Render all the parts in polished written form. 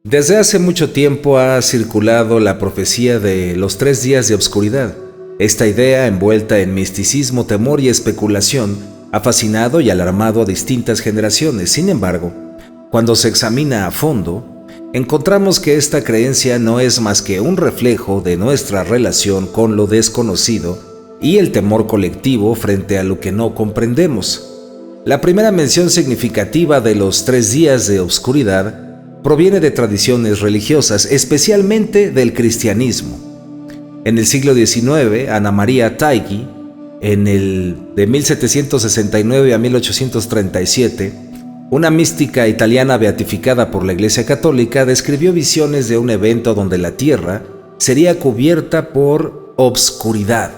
Desde hace mucho tiempo ha circulado la profecía de los 3 días de obscuridad. Esta idea, envuelta en misticismo, temor y especulación, ha fascinado y alarmado a distintas generaciones. Sin embargo, cuando se examina a fondo, encontramos que esta creencia no es más que un reflejo de nuestra relación con lo desconocido y el temor colectivo frente a lo que no comprendemos. La primera mención significativa de los 3 días de obscuridad proviene de tradiciones religiosas, especialmente del cristianismo. En el siglo XIX, Anna Maria Taigi, de 1769 a 1837, una mística italiana beatificada por la Iglesia Católica, describió visiones de un evento donde la Tierra sería cubierta por obscuridad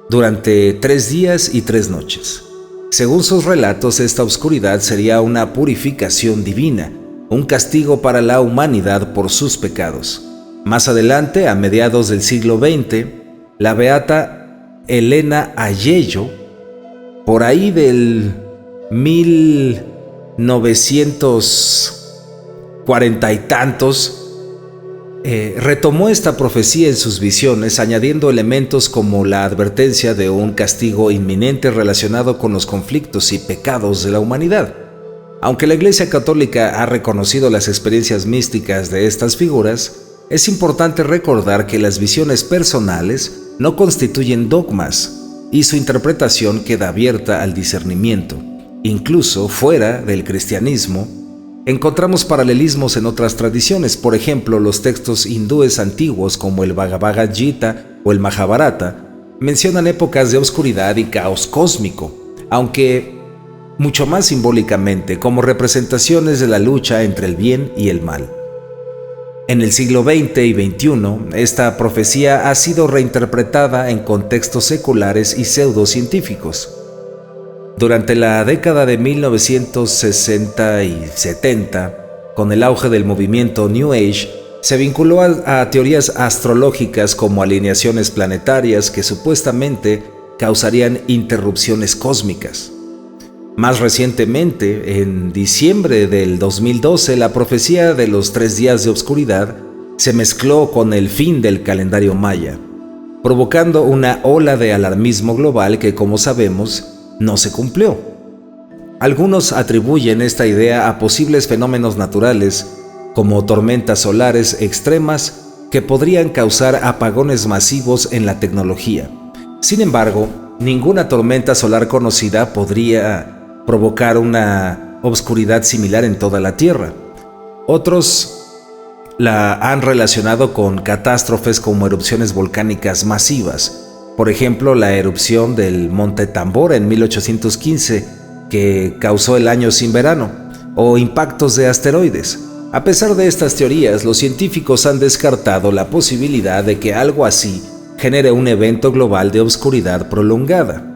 durante 3 días y 3 noches. Según sus relatos, esta obscuridad sería una purificación divina, un castigo para la humanidad por sus pecados. Más adelante, a mediados del siglo XX, la beata Elena Ayeyo, por ahí del 1940 y tantos, retomó esta profecía en sus visiones, añadiendo elementos como la advertencia de un castigo inminente relacionado con los conflictos y pecados de la humanidad. Aunque la Iglesia Católica ha reconocido las experiencias místicas de estas figuras, es importante recordar que las visiones personales no constituyen dogmas y su interpretación queda abierta al discernimiento. Incluso fuera del cristianismo, encontramos paralelismos en otras tradiciones. Por ejemplo, los textos hindúes antiguos como el Bhagavad Gita o el Mahabharata mencionan épocas de oscuridad y caos cósmico, aunque mucho más simbólicamente, como representaciones de la lucha entre el bien y el mal. En el siglo XX y XXI, esta profecía ha sido reinterpretada en contextos seculares y pseudocientíficos. Durante la década de 1960 y 70, con el auge del movimiento New Age, se vinculó a teorías astrológicas como alineaciones planetarias que supuestamente causarían interrupciones cósmicas. Más recientemente, en diciembre del 2012, la profecía de los 3 días de obscuridad se mezcló con el fin del calendario maya, provocando una ola de alarmismo global que, como sabemos, no se cumplió. Algunos atribuyen esta idea a posibles fenómenos naturales, como tormentas solares extremas que podrían causar apagones masivos en la tecnología. Sin embargo, ninguna tormenta solar conocida podría provocar una obscuridad similar en toda la Tierra. Otros la han relacionado con catástrofes como erupciones volcánicas masivas. Por ejemplo, la erupción del Monte Tambora en 1815, que causó el año sin verano, o impactos de asteroides. A pesar de estas teorías, los científicos han descartado la posibilidad de que algo así genere un evento global de obscuridad prolongada.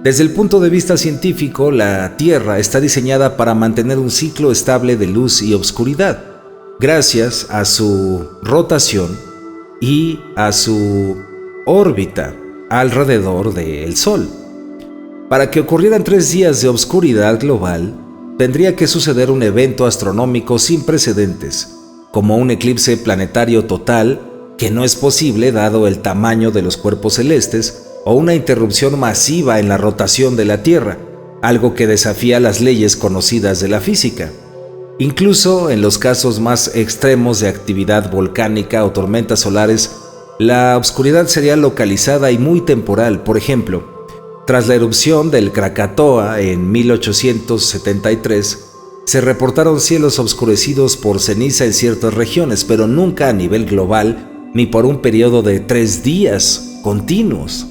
Desde el punto de vista científico, la Tierra está diseñada para mantener un ciclo estable de luz y obscuridad, gracias a su rotación y a su órbita alrededor del Sol. Para que ocurrieran 3 días de obscuridad global, tendría que suceder un evento astronómico sin precedentes, como un eclipse planetario total, que no es posible dado el tamaño de los cuerpos celestes, o una interrupción masiva en la rotación de la Tierra, algo que desafía las leyes conocidas de la física. Incluso en los casos más extremos de actividad volcánica o tormentas solares, la obscuridad sería localizada y muy temporal. Por ejemplo, tras la erupción del Krakatoa en 1873, se reportaron cielos oscurecidos por ceniza en ciertas regiones, pero nunca a nivel global ni por un periodo de 3 días continuos.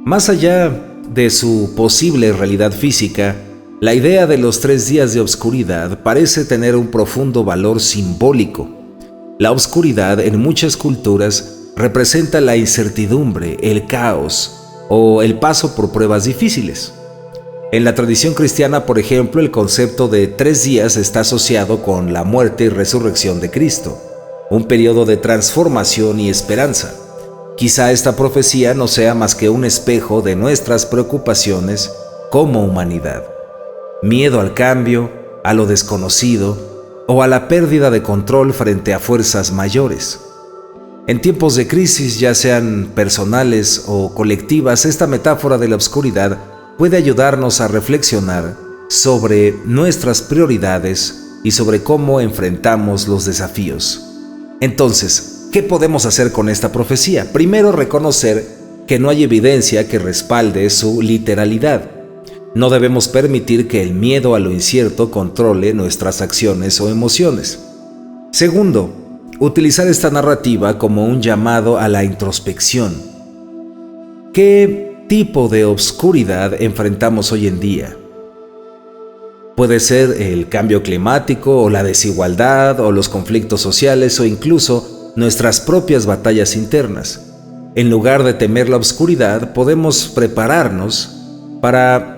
Más allá de su posible realidad física, la idea de los 3 días de obscuridad parece tener un profundo valor simbólico. La obscuridad en muchas culturas representa la incertidumbre, el caos o el paso por pruebas difíciles. En la tradición cristiana, por ejemplo, el concepto de 3 días está asociado con la muerte y resurrección de Cristo, un periodo de transformación y esperanza. Quizá esta profecía no sea más que un espejo de nuestras preocupaciones como humanidad. Miedo al cambio, a lo desconocido, o a la pérdida de control frente a fuerzas mayores. En tiempos de crisis, ya sean personales o colectivas, esta metáfora de la oscuridad puede ayudarnos a reflexionar sobre nuestras prioridades y sobre cómo enfrentamos los desafíos. Entonces, ¿qué podemos hacer con esta profecía? Primero, reconocer que no hay evidencia que respalde su literalidad. No debemos permitir que el miedo a lo incierto controle nuestras acciones o emociones. Segundo, utilizar esta narrativa como un llamado a la introspección. ¿Qué tipo de oscuridad enfrentamos hoy en día? Puede ser el cambio climático o la desigualdad o los conflictos sociales o incluso nuestras propias batallas internas. En lugar de temer la oscuridad, podemos prepararnos para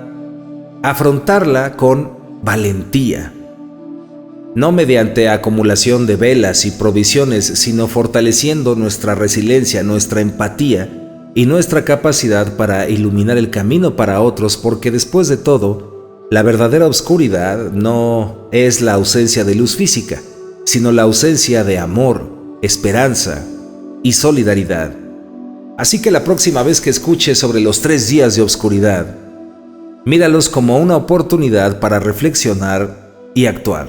afrontarla con valentía. No mediante acumulación de velas y provisiones, sino fortaleciendo nuestra resiliencia, nuestra empatía y nuestra capacidad para iluminar el camino para otros, porque después de todo, la verdadera oscuridad no es la ausencia de luz física, sino la ausencia de amor, esperanza y solidaridad. Así que la próxima vez que escuches sobre los 3 días de oscuridad, míralos como una oportunidad para reflexionar y actuar.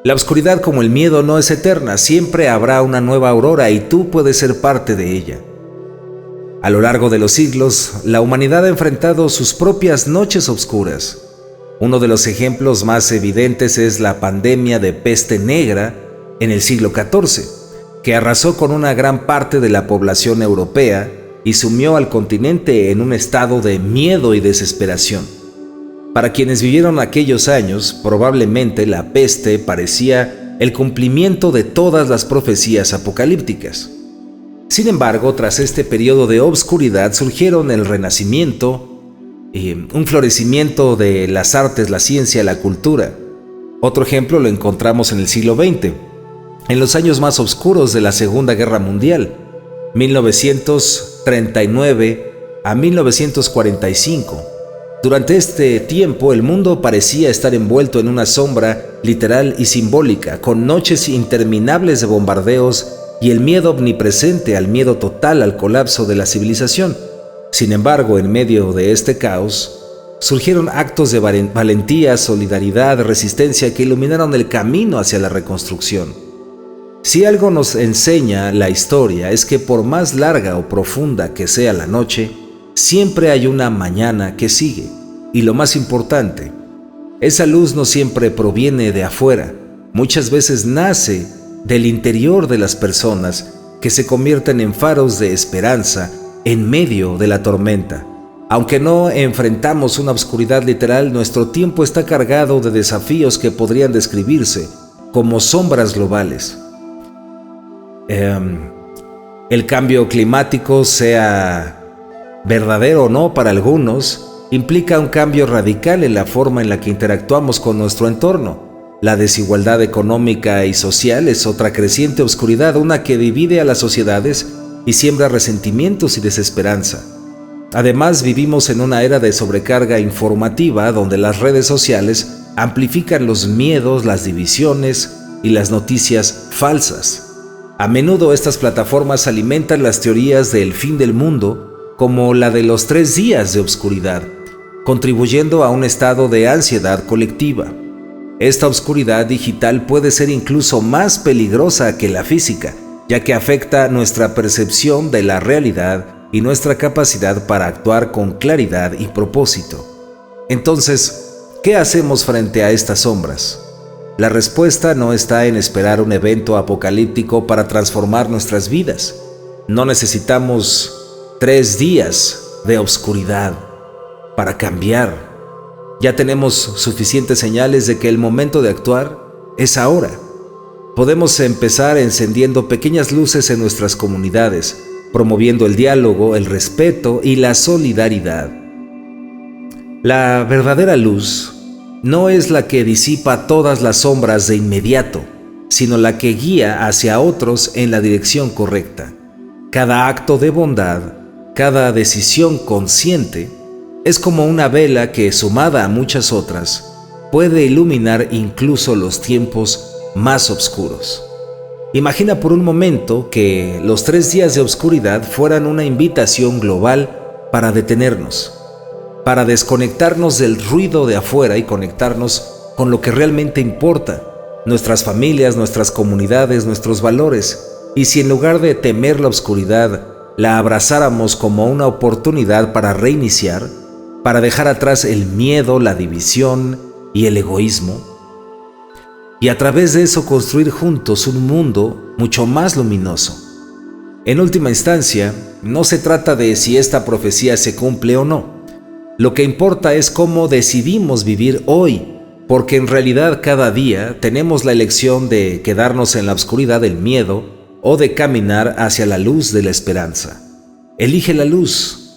La oscuridad, como el miedo, no es eterna, siempre habrá una nueva aurora y tú puedes ser parte de ella. A lo largo de los siglos, la humanidad ha enfrentado sus propias noches oscuras. Uno de los ejemplos más evidentes es la pandemia de peste negra en el siglo XIV, que arrasó con una gran parte de la población europea y sumió al continente en un estado de miedo y desesperación. Para quienes vivieron aquellos años, probablemente la peste parecía el cumplimiento de todas las profecías apocalípticas. Sin embargo, tras este periodo de obscuridad surgieron el Renacimiento, un florecimiento de las artes, la ciencia, la cultura. Otro ejemplo lo encontramos en el siglo XX, en los años más oscuros de la Segunda Guerra Mundial, 1939 a 1945. Durante este tiempo, el mundo parecía estar envuelto en una sombra literal y simbólica, con noches interminables de bombardeos y el miedo omnipresente al miedo total al colapso de la civilización. Sin embargo, en medio de este caos, surgieron actos de valentía, solidaridad, resistencia que iluminaron el camino hacia la reconstrucción. Si algo nos enseña la historia es que por más larga o profunda que sea la noche, siempre hay una mañana que sigue. Y lo más importante, esa luz no siempre proviene de afuera, muchas veces nace del interior de las personas que se convierten en faros de esperanza en medio de la tormenta. Aunque no enfrentamos una oscuridad literal, nuestro tiempo está cargado de desafíos que podrían describirse como sombras globales. El cambio climático, sea verdadero o no para algunos, implica un cambio radical en la forma en la que interactuamos con nuestro entorno. La desigualdad económica y social es otra creciente oscuridad, una que divide a las sociedades y siembra resentimientos y desesperanza. Además, vivimos en una era de sobrecarga informativa donde las redes sociales amplifican los miedos, las divisiones y las noticias falsas. A menudo estas plataformas alimentan las teorías del fin del mundo, como la de los 3 días de oscuridad, contribuyendo a un estado de ansiedad colectiva. Esta oscuridad digital puede ser incluso más peligrosa que la física, ya que afecta nuestra percepción de la realidad y nuestra capacidad para actuar con claridad y propósito. Entonces, ¿qué hacemos frente a estas sombras? La respuesta no está en esperar un evento apocalíptico para transformar nuestras vidas. No necesitamos 3 días de oscuridad para cambiar. Ya tenemos suficientes señales de que el momento de actuar es ahora. Podemos empezar encendiendo pequeñas luces en nuestras comunidades, promoviendo el diálogo, el respeto y la solidaridad. La verdadera luz no es la que disipa todas las sombras de inmediato, sino la que guía hacia otros en la dirección correcta. Cada acto de bondad, cada decisión consciente, es como una vela que, sumada a muchas otras, puede iluminar incluso los tiempos más oscuros. Imagina por un momento que los 3 días de oscuridad fueran una invitación global para detenernos, para desconectarnos del ruido de afuera y conectarnos con lo que realmente importa, nuestras familias, nuestras comunidades, nuestros valores. Y si en lugar de temer la oscuridad, la abrazáramos como una oportunidad para reiniciar, para dejar atrás el miedo, la división y el egoísmo, y a través de eso construir juntos un mundo mucho más luminoso. En última instancia, no se trata de si esta profecía se cumple o no. Lo que importa es cómo decidimos vivir hoy, porque en realidad cada día tenemos la elección de quedarnos en la oscuridad del miedo o de caminar hacia la luz de la esperanza. Elige la luz,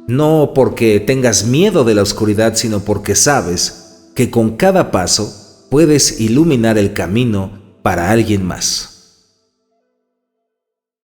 no porque tengas miedo de la oscuridad, sino porque sabes que con cada paso puedes iluminar el camino para alguien más.